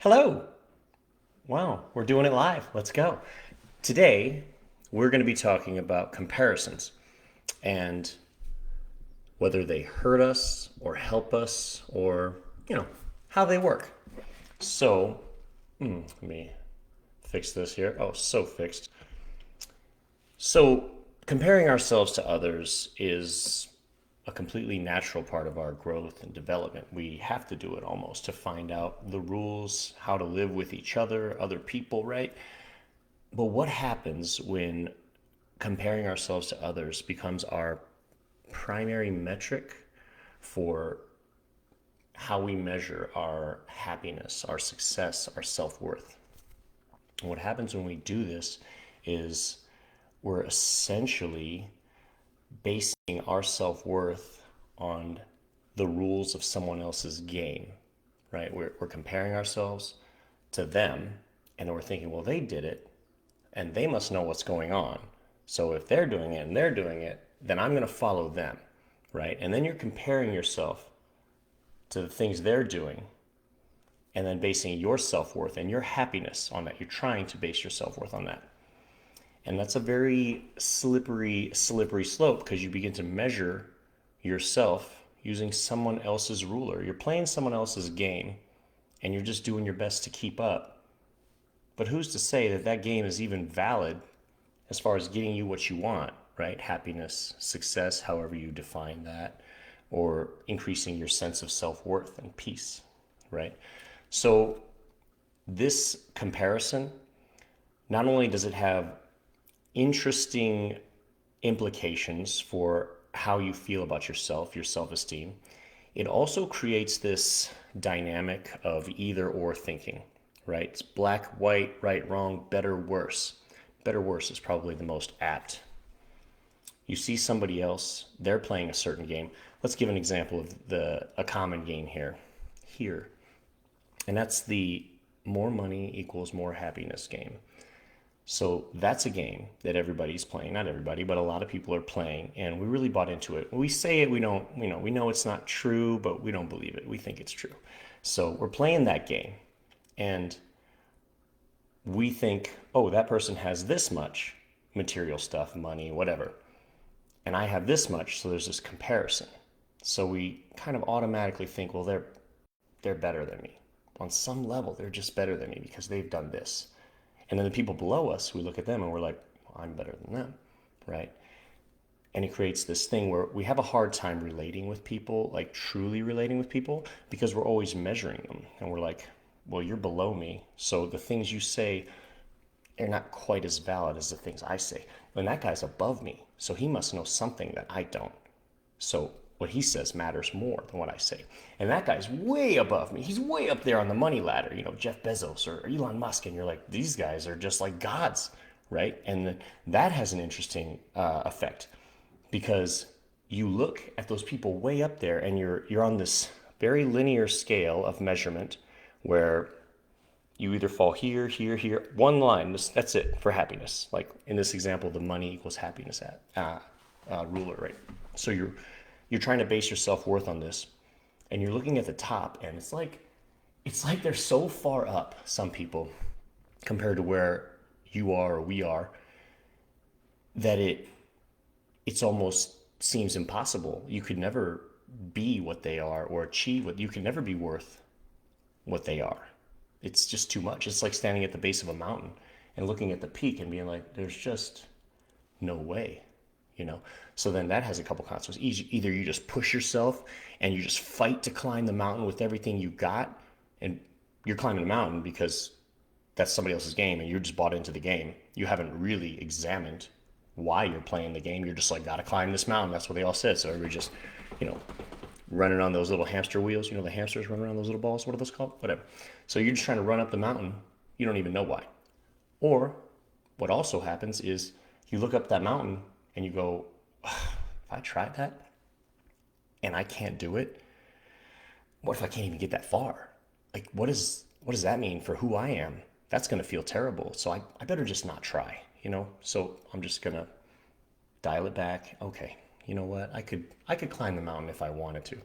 Hello. Wow, we're doing it live. Let's go. Today, we're going to be talking about comparisons and whether they hurt us or help us or, how they work. So, let me fix this here. Oh, so fixed. So, comparing ourselves to others is a completely natural part of our growth and development. We have to do it almost to find out the rules, how to live with each other, other people, right? But what happens when comparing ourselves to others becomes our primary metric for how we measure our happiness, our success, our self worth? And what happens when we do this is we're essentially basing our self worth on the rules of someone else's game, right? We're comparing ourselves to them, and then we're thinking, well, they did it, and they must know what's going on. So if they're doing it and they're doing it, then I'm going to follow them, right? And then you're comparing yourself to the things they're doing and then basing your self worth and your happiness on that. You're trying to base your self worth on that. And that's a very slippery slope because you begin to measure yourself using someone else's ruler. You're playing someone else's game and you're just doing your best to keep up. But who's to say that that game is even valid as far as getting you what you want, right? Happiness, success, however you define that, or increasing your sense of self worth and peace, right? So, this comparison, not only does it have interesting implications for how you feel about yourself, your self esteem, it also creates this dynamic of either or thinking, right? It's black, white, right, wrong, better, worse. Better, worse is probably the most apt. You see somebody else, they're playing a certain game. Let's give an example of a common game here. And that's the more money equals more happiness game. So that's a game that everybody's playing. Not everybody, but a lot of people are playing, and we really bought into it. When we say it, we don't, we know it's not true, but we don't believe it. We think it's true. So we're playing that game, and we think, oh, that person has this much material stuff, money, whatever, and I have this much, so there's this comparison. So we kind of automatically think, well, they're better than me. On some level, they're just better than me because they've done this. And then the people below us, we look at them and we're like, well, I'm better than them, right? And it creates this thing where we have a hard time relating with people, like truly relating with people, because we're always measuring them. And we're like, well, you're below me. So the things you say are not quite as valid as the things I say. And that guy's above me. So he must know something that I don't. So what he says matters more than what I say. And that guy's way above me. He's way up there on the money ladder, Jeff Bezos or Elon Musk. And you're like, these guys are just like gods, right? And that has an interesting effect because you look at those people way up there and you're on this very linear scale of measurement where you either fall here, here, here, one line. That's it for happiness. Like in this example, the money equals happiness at ruler, right? So you're trying to base your self worth on this, and you're looking at the top, and it's like they're so far up. Some people compared to where you are or we are that it's almost seems impossible. You could never be what they are or achieve what you could never be worth what they are. It's just too much. It's like standing at the base of a mountain and looking at the peak and being like, there's just no way. So then that has a couple consequences. Either you just push yourself and you just fight to climb the mountain with everything you got, and you're climbing the mountain because that's somebody else's game and you're just bought into the game. You haven't really examined why you're playing the game. You're just like, gotta climb this mountain. That's what they all said. So everybody just, you know, running on those little hamster wheels. The hamsters run around those little balls. What are those called? Whatever. So you're just trying to run up the mountain. You don't even know why. Or what also happens is you look up that mountain and you go, if I tried that and I can't do it, what if I can't even get that far? Like, what does that mean for who I am? That's going to feel terrible. So I better just not try. So I'm just going to dial it back. Okay, you know what? I could climb the mountain if I wanted to.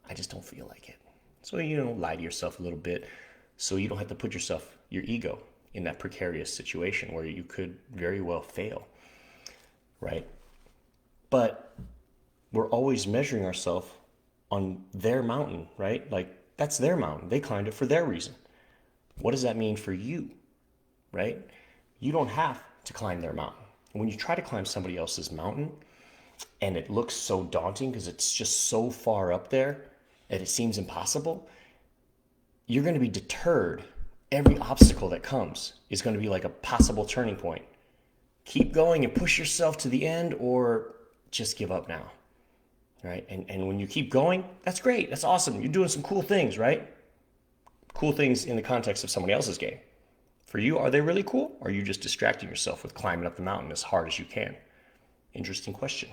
I just don't feel like it. So, lie to yourself a little bit. so you don't have to put your ego, in that precarious situation where you could very well fail, right? But we're always measuring ourselves on their mountain, right? Like, that's their mountain. They climbed it for their reason. What does that mean for you, right? You don't have to climb their mountain. When you try to climb somebody else's mountain and it looks so daunting because it's just so far up there that it seems impossible, you're going to be deterred. Every obstacle that comes is going to be like a possible turning point. Keep going and push yourself to the end, or just give up now, right? And when you keep going, that's great. That's awesome. You're doing some cool things, right? Cool things in the context of somebody else's game. For you, are they really cool? Or are you just distracting yourself with climbing up the mountain as hard as you can? Interesting question.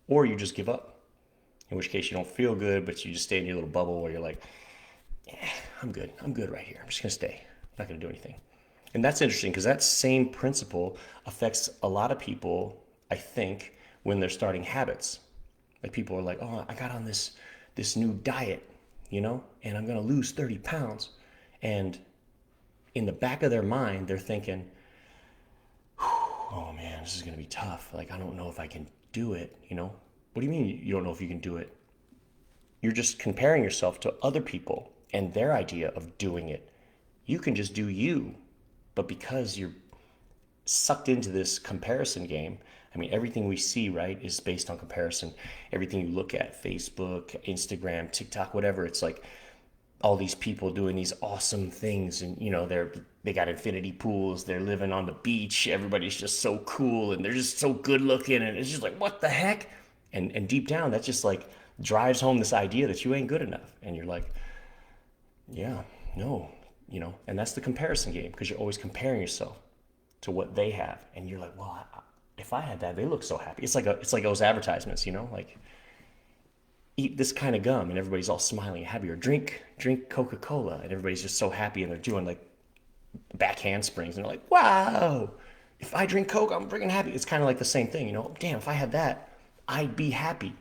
Or you just give up, in which case you don't feel good, but you just stay in your little bubble where you're like, yeah, I'm good. I'm good right here. I'm just going to stay. I'm not going to do anything. And that's interesting because that same principle affects a lot of people, I think, when they're starting habits. Like, people are like, oh, I got on this new diet, and I'm going to lose 30 pounds. And in the back of their mind, they're thinking, oh man, this is going to be tough. Like, I don't know if I can do it. What do you mean you don't know if you can do it? You're just comparing yourself to other people and their idea of doing it. You can just do you. But because you're sucked into this comparison game, I mean, everything we see, right, is based on comparison. Everything you look at, Facebook, Instagram, TikTok, whatever, it's like all these people doing these awesome things, and they got infinity pools, they're living on the beach, everybody's just so cool, and they're just so good looking, and it's just like, what the heck? And deep down, that just like drives home this idea that you ain't good enough, and you're like, yeah, no, and that's the comparison game, because you're always comparing yourself to what they have, and you're like, well, if I had that, they look so happy. It's like those advertisements, like, eat this kind of gum, and everybody's all smiling and happy, or drink Coca-Cola, and everybody's just so happy, and they're doing like back handsprings, and they're like, wow, if I drink Coke, I'm freaking happy. It's kind of like the same thing, damn, if I had that, I'd be happy.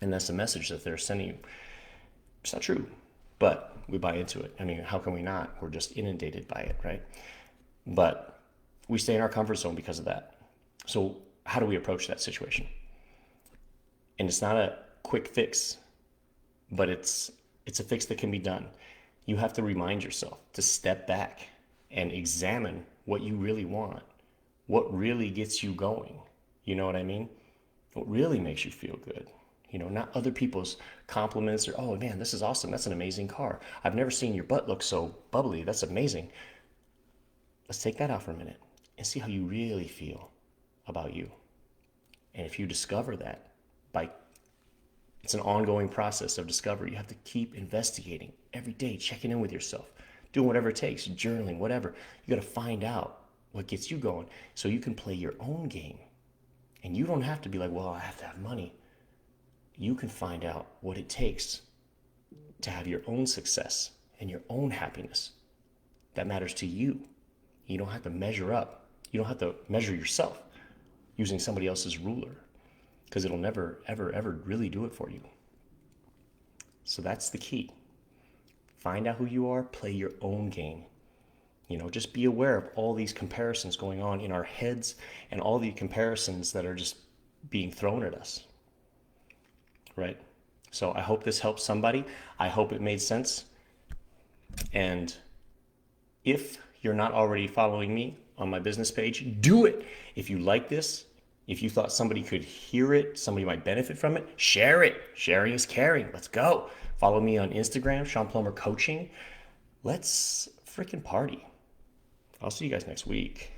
And that's the message that they're sending you. It's not true, but we buy into it. I mean, how can we not? We're just inundated by it, right? But we stay in our comfort zone because of that. So how do we approach that situation? And it's not a quick fix, but it's a fix that can be done. You have to remind yourself to step back and examine what you really want, what really gets you going. You know what I mean? What really makes you feel good. Not other people's compliments, or, oh man, this is awesome. That's an amazing car. I've never seen your butt look so bubbly. That's amazing. Let's take that out for a minute and see how you really feel about you. And if you discover that, it's an ongoing process of discovery. You have to keep investigating every day, checking in with yourself, doing whatever it takes, journaling, whatever. You got to find out what gets you going so you can play your own game. And you don't have to be like, well, I have to have money. You can find out what it takes to have your own success and your own happiness that matters to you. You don't have to measure up. You don't have to measure yourself using somebody else's ruler, because it'll never, ever, ever really do it for you. So that's the key. Find out who you are, play your own game. Just be aware of all these comparisons going on in our heads, and all the comparisons that are just being thrown at us, right? So I hope this helps somebody. I hope it made sense. And if you're not already following me on my business page, do it. If you like this, if you thought somebody could hear it, somebody might benefit from it, share it. Sharing is caring. Let's go. Follow me on Instagram, Sean Plummer Coaching. Let's freaking party. I'll see you guys next week.